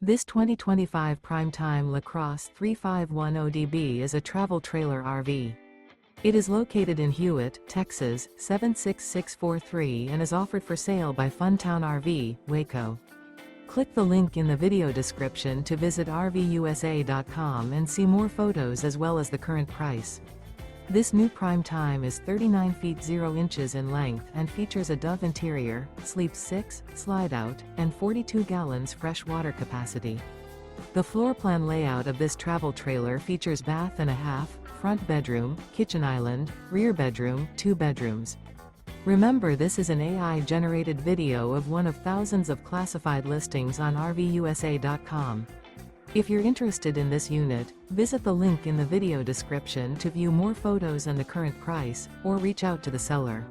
This 2025 Prime Time LaCrosse 3510DB is a travel trailer RV. It is located in Hewitt, Texas 76643 and is offered for sale by Funtown RV, Waco. Click the link in the video description to visit RVUSA.com and see more photos as well as the current price. This new Prime Time is 39 feet 0 inches in length and features a Dove interior, sleeps 6, slide-out, and 42 gallons fresh water capacity. The floor plan layout of this travel trailer features bath and a half, front bedroom, kitchen island, rear bedroom, 2 bedrooms. Remember, this is an AI-generated video of one of thousands of classified listings on RVUSA.com. If you're interested in this unit, visit the link in the video description to view more photos and the current price, or reach out to the seller.